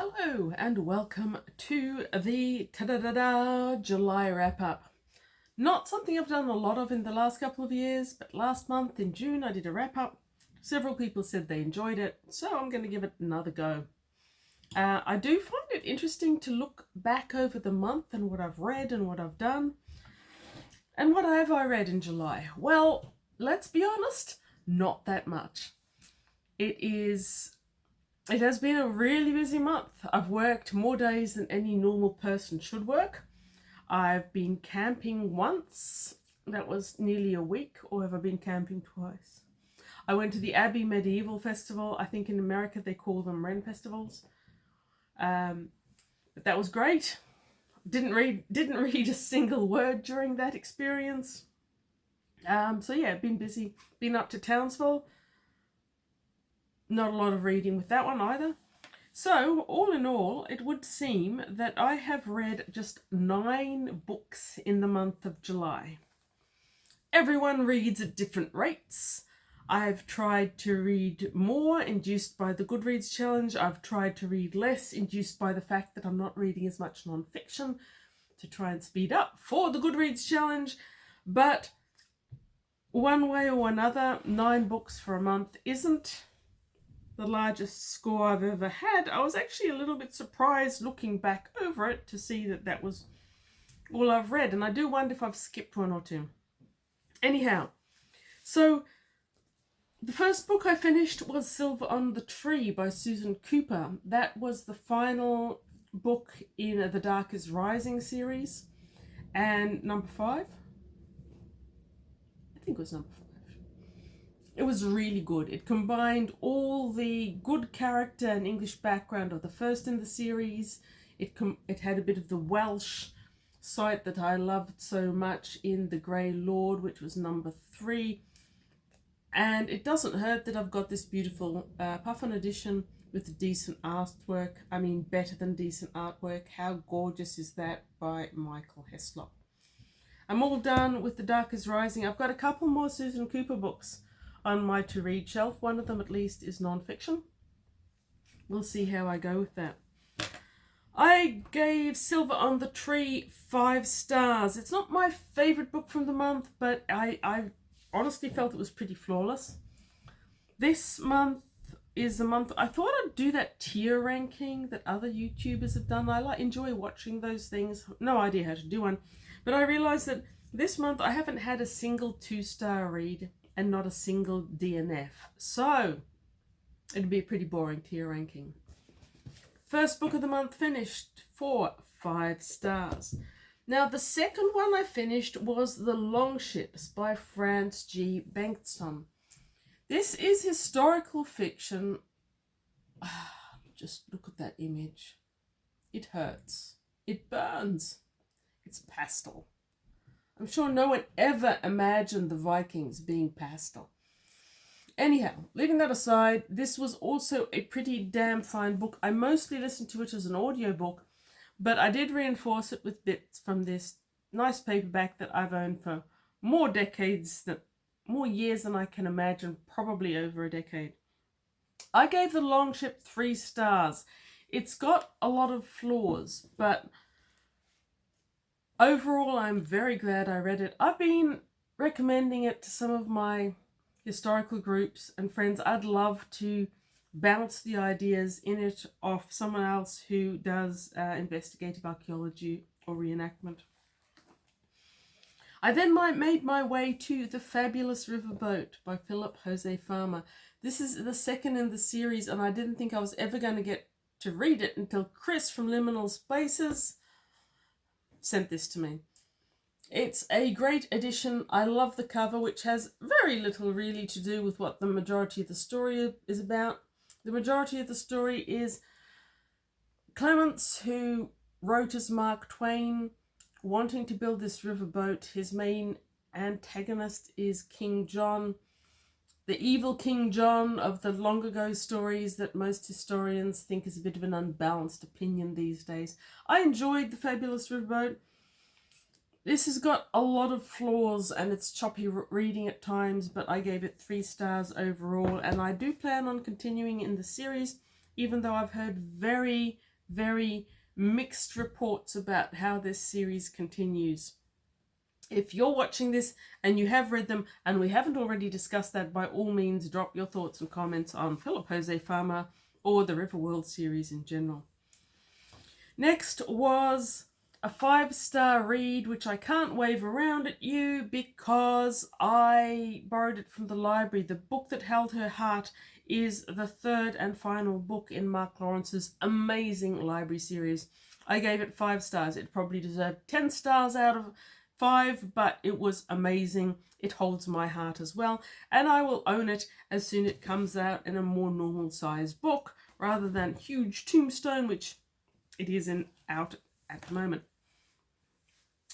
Hello and welcome to the ta-da-da-da July wrap-up. Not something I've done a lot of in the last couple of years, but last month in June I did a wrap-up. Several people said they enjoyed it, so I'm going to give it another go. I do find it interesting to look back over the month and what I've read and what I've done. And what have I read in July? Well, let's be honest, not that much. It has been a really busy month. I've worked more days than any normal person should work. I've been camping once. That was nearly a week. Or have I been camping twice? I went to the Abbey Medieval Festival. I think in America they call them Ren festivals. But that was great. Didn't read a single word during that experience. So yeah, been busy. Been up to Townsville. Not a lot of reading with that one either. So, all in all, it would seem that I have read just 9 books in the month of July. Everyone reads at different rates. I've tried to read more, induced by the Goodreads challenge. I've tried to read less, induced by the fact that I'm not reading as much non-fiction, to try and speed up for the Goodreads challenge. But one way or another, 9 books for a month isn't the largest score I've ever had. I was actually a little bit surprised looking back over it to see that that was all I've read, and I do wonder if I've skipped one or two. Anyhow, so the first book I finished was Silver on the Tree by Susan Cooper. That was the final book in the Dark is Rising series, and number 5. I think it was number 5. It was really good. It combined all the good character and English background of the first in the series. It had a bit of the Welsh side that I loved so much in The Grey Lord, which was number 3. And it doesn't hurt that I've got this beautiful Puffin edition with decent artwork. I mean, better than decent artwork. How gorgeous is that by Michael Heslop. I'm all done with The Dark is Rising. I've got a couple more Susan Cooper books on my to-read shelf. One of them at least is non-fiction. We'll see how I go with that. I gave Silver on the Tree 5 stars. It's not my favourite book from the month, but I honestly felt it was pretty flawless. This month is the month I thought I'd do that tier ranking that other YouTubers have done. I enjoy watching those things. No idea how to do one. But I realised that this month I haven't had a single 2-star read and not a single DNF. So, it'd be a pretty boring tier ranking. First book of the month finished for 5 stars. Now, the second one I finished was The Longships by Franz G. Bengtsson. This is historical fiction. Just look at that image. It hurts. It burns. It's pastel. I'm sure no one ever imagined the Vikings being pastel. Anyhow, leaving that aside, this was also a pretty damn fine book. I mostly listened to it as an audiobook, but I did reinforce it with bits from this nice paperback that I've owned for more years than I can imagine, probably over a decade. I gave The Longship 3 stars. It's got a lot of flaws, but overall, I'm very glad I read it. I've been recommending it to some of my historical groups and friends. I'd love to bounce the ideas in it off someone else who does investigative archaeology or reenactment. I then made my way to The Fabulous Riverboat by Philip Jose Farmer. This is the second in the series, and I didn't think I was ever going to get to read it until Chris from Liminal Spaces sent this to me. It's a great edition. I love the cover, which has very little really to do with what the majority of the story is about. The majority of the story is Clements, who wrote as Mark Twain, wanting to build this riverboat. His main antagonist is King John, the evil King John of the long ago stories that most historians think is a bit of an unbalanced opinion these days. I enjoyed The Fabulous Riverboat. This has got a lot of flaws and it's choppy reading at times, but I gave it 3 stars overall, and I do plan on continuing in the series, even though I've heard very very mixed reports about how this series continues. If you're watching this and you have read them and we haven't already discussed that, by all means drop your thoughts and comments on Philip Jose Farmer or the Riverworld series in general. Next was a 5-star read, which I can't wave around at you because I borrowed it from the library. The book that held her heart is the third and final book in Mark Lawrence's amazing library series. I gave it 5 stars. It probably deserved 10 stars out of 5, but it was amazing. It holds my heart as well, and I will own it as soon as it comes out in a more normal sized book rather than huge Tombstone, which it is out at the moment.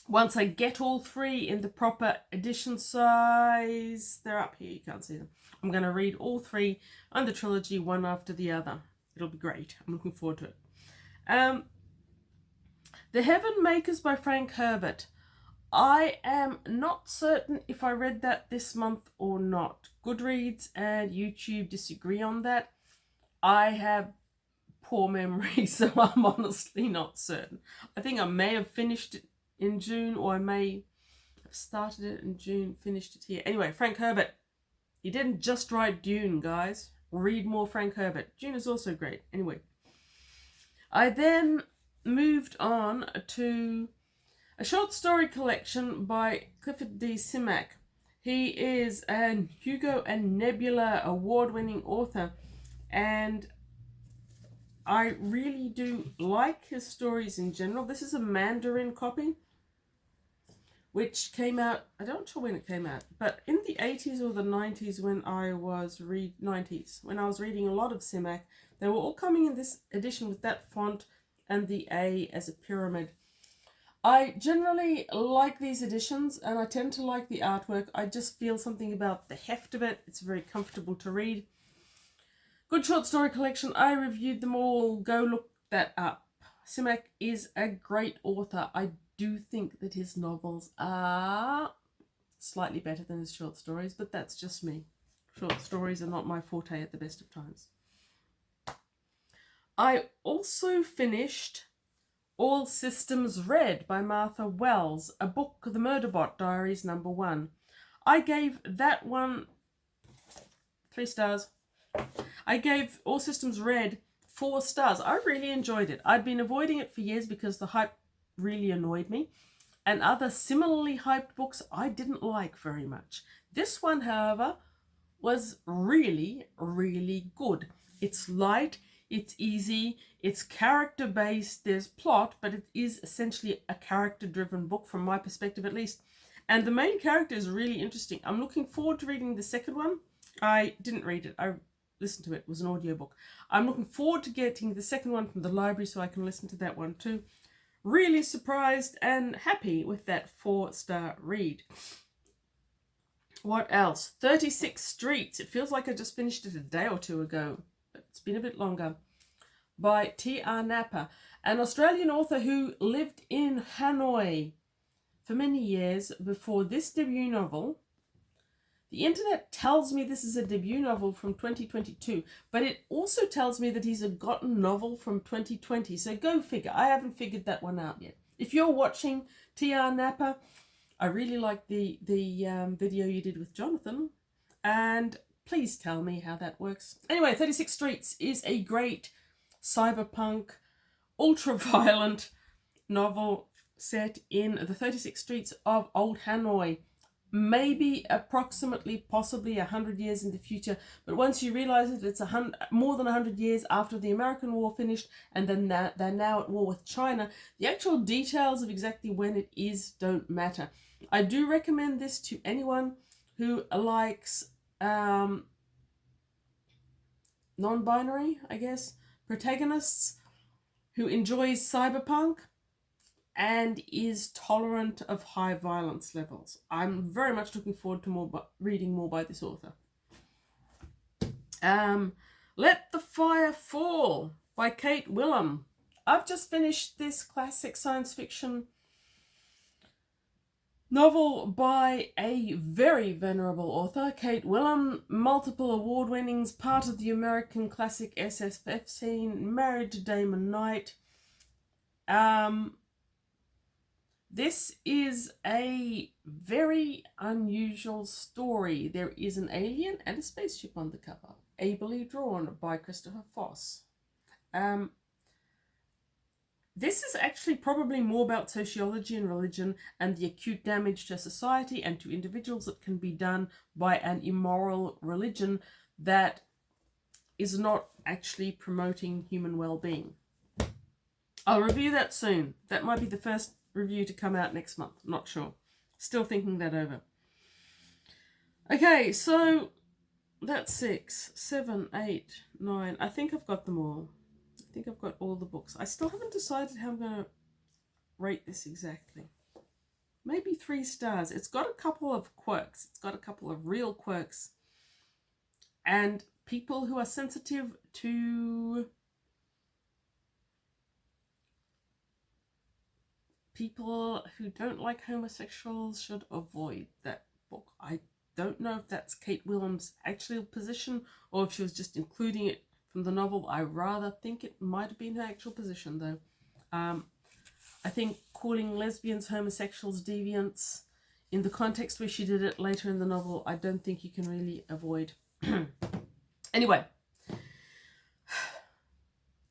Once I get all 3 in the proper edition size, they're up here, you can't see them. I'm going to read all 3 on the trilogy, one after the other. It'll be great. I'm looking forward to it. The Heaven Makers by Frank Herbert. I am not certain if I read that this month or not. Goodreads and YouTube disagree on that. I have poor memory, so I'm honestly not certain. I think I may have finished it in June, or I may have started it in June, finished it here. Anyway, Frank Herbert. He didn't just write Dune, guys. Read more Frank Herbert. Dune is also great. Anyway. I then moved on to a short story collection by Clifford D. Simak. He is an Hugo and Nebula award-winning author, and I really do like his stories in general. This is a Mandarin copy, which came out, I don't know when it came out, but in the 80s or the 90s when I was reading a lot of Simak, they were all coming in this edition with that font and the A as a pyramid. I generally like these editions, and I tend to like the artwork. I just feel something about the heft of it. It's very comfortable to read. Good short story collection. I reviewed them all. Go look that up. Simak is a great author. I do think that his novels are slightly better than his short stories, but that's just me. Short stories are not my forte at the best of times. I also finished All Systems Red by Martha Wells, a book, The Murderbot Diaries #1. I gave that one 3 stars. I gave All Systems Red 4 stars. I really enjoyed it. I'd been avoiding it for years because the hype really annoyed me, and other similarly hyped books I didn't like very much. This one, however, was really, really good. It's light, it's easy, it's character-based, there's plot, but it is essentially a character-driven book from my perspective at least. And the main character is really interesting. I'm looking forward to reading the second one. I didn't read it. I listened to it. It was an audiobook. I'm looking forward to getting the second one from the library so I can listen to that one too. Really surprised and happy with that 4-star read. What else? 36 Streets. It feels like I just finished it a day or two ago, but it's been a bit longer. By T.R. Napa, an Australian author who lived in Hanoi for many years before this debut novel. The internet tells me this is a debut novel from 2022, but it also tells me that he's a gotten novel from 2020. So go figure. I haven't figured that one out yet. If you're watching T.R. Napa, I really like the video you did with Jonathan, and please tell me how that works. Anyway, 36 Streets is a great cyberpunk, ultra-violent novel set in the 36 streets of Old Hanoi. Maybe approximately, possibly 100 years in the future, but once you realize that it's more than 100 years after the American War finished, and then they're now at war with China, the actual details of exactly when it is don't matter. I do recommend this to anyone who likes non-binary, I guess, protagonists, who enjoys cyberpunk and is tolerant of high violence levels. I'm very much looking forward to reading more by this author. Let the Fire Fall by Kate Willem. I've just finished this classic science fiction novel by a very venerable author, Kate Willem, multiple award winnings, part of the American classic SFF scene, married to Damon Knight. This is a very unusual story. There is an alien and a spaceship on the cover, ably drawn by Christopher Foss. This is actually probably more about sociology and religion and the acute damage to society and to individuals that can be done by an immoral religion that is not actually promoting human well-being. I'll review that soon. That might be the first review to come out next month. Not sure. Still thinking that over. Okay, so that's 6, 7, 8, 9. I think I've got them all. I think I've got all the books. I still haven't decided how I'm going to rate this exactly. Maybe 3 stars. It's got a couple of quirks. It's got a couple of real quirks. And people who are sensitive to people who don't like homosexuals should avoid that book. I don't know if that's Kate Williams' actual position or if she was just including it from the novel. I rather think it might have been her actual position, though. I think calling lesbians, homosexuals, deviants, in the context where she did it later in the novel, I don't think you can really avoid. Anyway,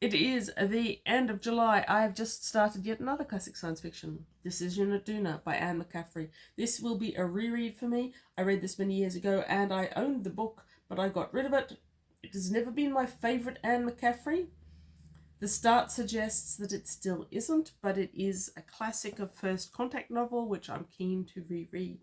it is the end of July. I have just started yet another classic science fiction, Decision at Duna by Anne McCaffrey. This will be a reread for me. I read this many years ago and I owned the book, but I got rid of it. It has never been my favourite Anne McCaffrey. The start suggests that it still isn't, but it is a classic of first contact novel, which I'm keen to reread.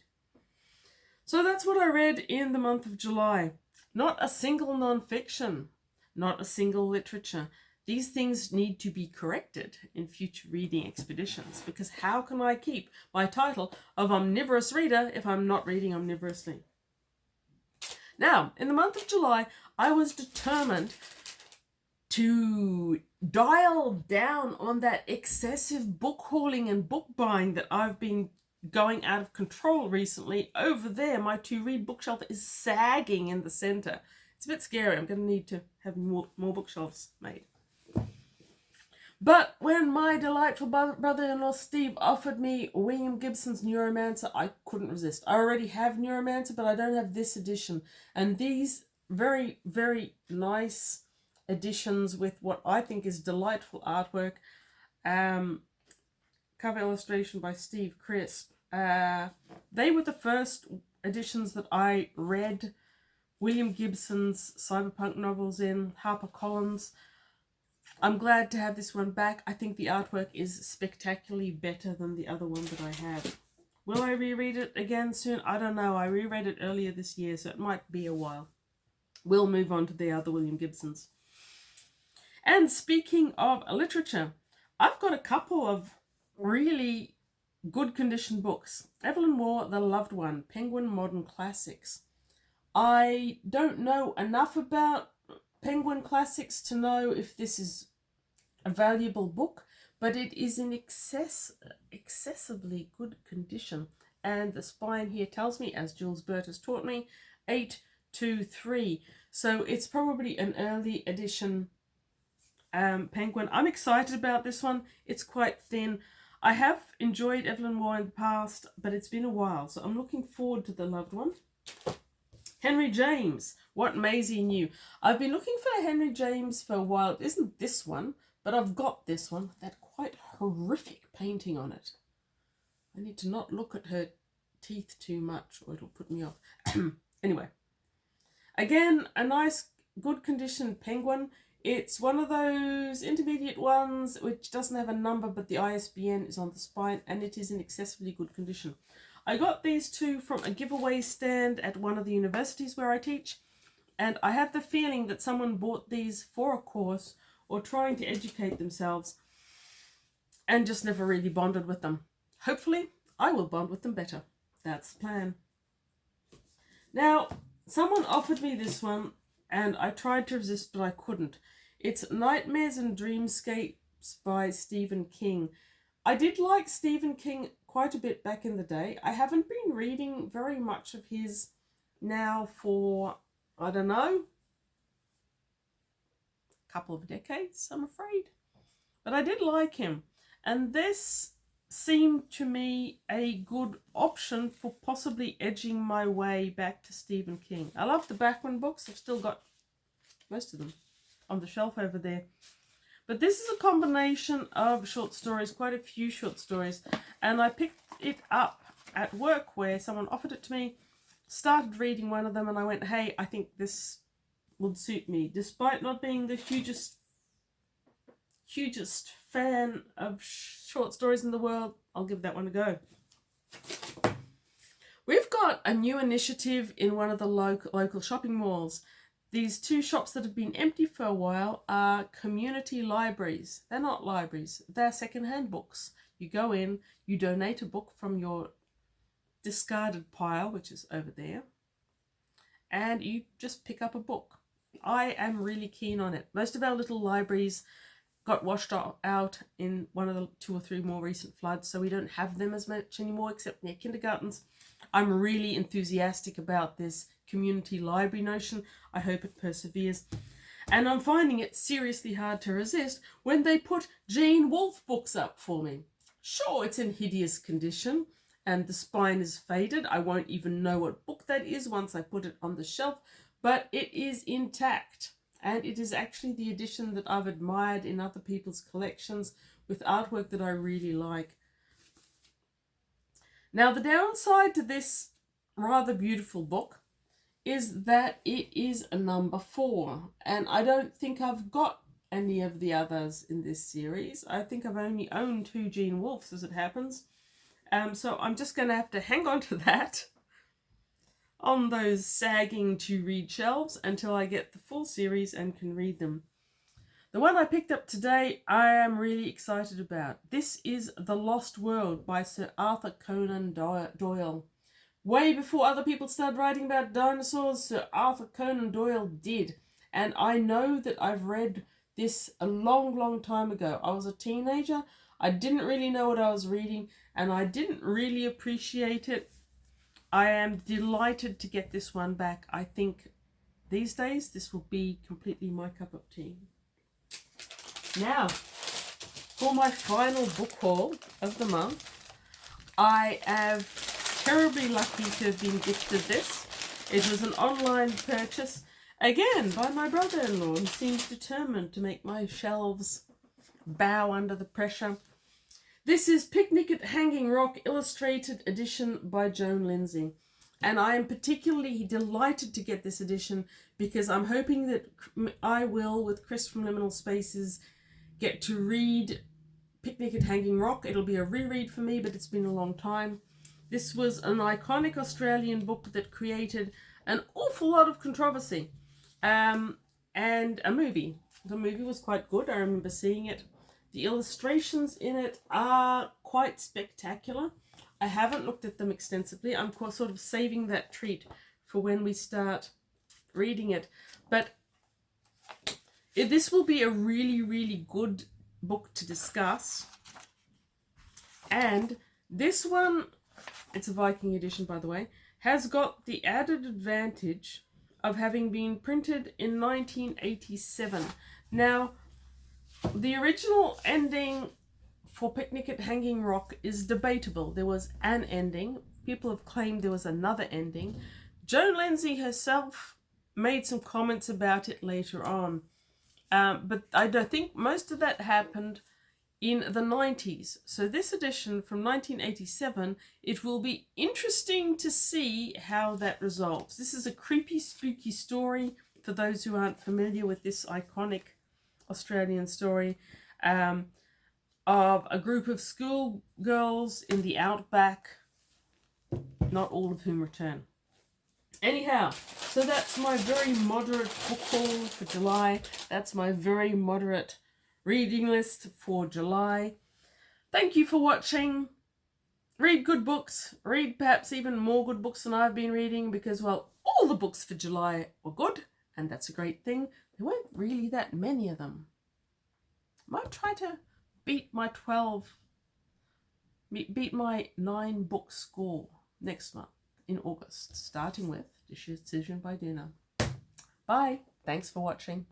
So that's what I read in the month of July. Not a single non-fiction, not a single literature. These things need to be corrected in future reading expeditions, because how can I keep my title of Omnivorous Reader if I'm not reading omnivorously? Now, in the month of July, I was determined to dial down on that excessive book hauling and book buying that I've been going out of control recently. Over there, my to-read bookshelf is sagging in the center. It's a bit scary. I'm going to need to have more bookshelves made. But when my delightful brother-in-law Steve offered me William Gibson's Neuromancer, I couldn't resist. I already have Neuromancer, but I don't have this edition. And these very, very nice editions with what I think is delightful artwork. Cover illustration by Steve Crisp. They were the first editions that I read William Gibson's cyberpunk novels in, HarperCollins. I'm glad to have this one back. I think the artwork is spectacularly better than the other one that I have. Will I reread it again soon? I don't know. I reread it earlier this year, so it might be a while. We'll move on to the other William Gibsons. And speaking of literature, I've got a couple of really good condition books. Evelyn Waugh, The Loved One, Penguin Modern Classics. I don't know enough about Penguin Classics to know if this is a valuable book, but it is in excessively good condition. And the spine here tells me, as Jules Burt has taught me, 823. So it's probably an early edition Penguin. I'm excited about this one. It's quite thin. I have enjoyed Evelyn Waugh in the past, but it's been a while, so I'm looking forward to The Loved One. Henry James, What Maisie Knew. I've been looking for Henry James for a while. It isn't this one, but I've got this one. That quite horrific painting on it. I need to not look at her teeth too much or it'll put me off. Anyway, again, a nice, good condition Penguin. It's one of those intermediate ones which doesn't have a number, but the ISBN is on the spine, and it is in excessively good condition. I got these two from a giveaway stand at one of the universities where I teach, and I have the feeling that someone bought these for a course or trying to educate themselves and just never really bonded with them. Hopefully, I will bond with them better. That's the plan. Now, someone offered me this one, and I tried to resist, but I couldn't. It's Nightmares and Dreamscapes by Stephen King. I did like Stephen King quite a bit back in the day. I haven't been reading very much of his now for, I don't know, a couple of decades, I'm afraid. But I did like him. And this seemed to me a good option for possibly edging my way back to Stephen King. I love the Bachman books. I've still got most of them on the shelf over there. But this is a combination of short stories, quite a few short stories. And I picked it up at work where someone offered it to me, started reading one of them, and I went, hey, I think this would suit me. Despite not being the hugest fan of short stories in the world, I'll give that one a go. We've got a new initiative in one of the local shopping malls. These two shops that have been empty for a while are community libraries. They're not libraries, they're secondhand books. You go in, you donate a book from your discarded pile, which is over there, and you just pick up a book. I am really keen on it. Most of our little libraries got washed out in one of the 2 or 3 more recent floods, so we don't have them as much anymore except near kindergartens. I'm really enthusiastic about this community library notion. I hope it perseveres. And I'm finding it seriously hard to resist when they put Gene Wolfe books up for me. Sure, it's in hideous condition and the spine is faded. I won't even know what book that is once I put it on the shelf, but it is intact. And it is actually the edition that I've admired in other people's collections with artwork that I really like. Now, the downside to this rather beautiful book is that it is a number 4. And I don't think I've got any of the others in this series. I think I've only owned 2 Gene Wolfes as it happens. So I'm just going to have to hang on to that on those sagging to read shelves until I get the full series and can read them. The one I picked up today, I am really excited about. This is The Lost World by Sir Arthur Conan Doyle. Way before other people started writing about dinosaurs, Sir Arthur Conan Doyle did. And I know that I've read this a long, long time ago. I was a teenager. I didn't really know what I was reading, and I didn't really appreciate it. I am delighted to get this one back. I think these days this will be completely my cup of tea. Now, for my final book haul of the month, I am terribly lucky to have been gifted this. It was an online purchase, again by my brother-in-law, who seems determined to make my shelves bow under the pressure. This is Picnic at Hanging Rock, illustrated edition by Joan Lindsay. And I am particularly delighted to get this edition because I'm hoping that I will, with Chris from Liminal Spaces, get to read Picnic at Hanging Rock. It'll be a reread for me, but it's been a long time. This was an iconic Australian book that created an awful lot of controversy. And a movie. The movie was quite good. I remember seeing it. The illustrations in it are quite spectacular. I haven't looked at them extensively. I'm sort of saving that treat for when we start reading it. But this will be a really, really good book to discuss. And this one, it's a Viking edition by the way, has got the added advantage of having been printed in 1987. Now, the original ending for Picnic at Hanging Rock is debatable. There was an ending. People have claimed there was another ending. Joan Lindsay herself made some comments about it later on. But I don't think most of that happened in the 90s. So this edition from 1987, it will be interesting to see how that resolves. This is a creepy, spooky story for those who aren't familiar with this iconic Australian story of a group of schoolgirls in the outback, not all of whom return. Anyhow, so that's my very moderate book haul for July. That's my very moderate reading list for July. Thank you for watching. Read good books. Read perhaps even more good books than I've been reading because, well, all the books for July were good, and that's a great thing. There weren't really that many of them. I might try to beat my 9-book score next month in August, starting with Decision by Dinner. Bye. Thanks for watching.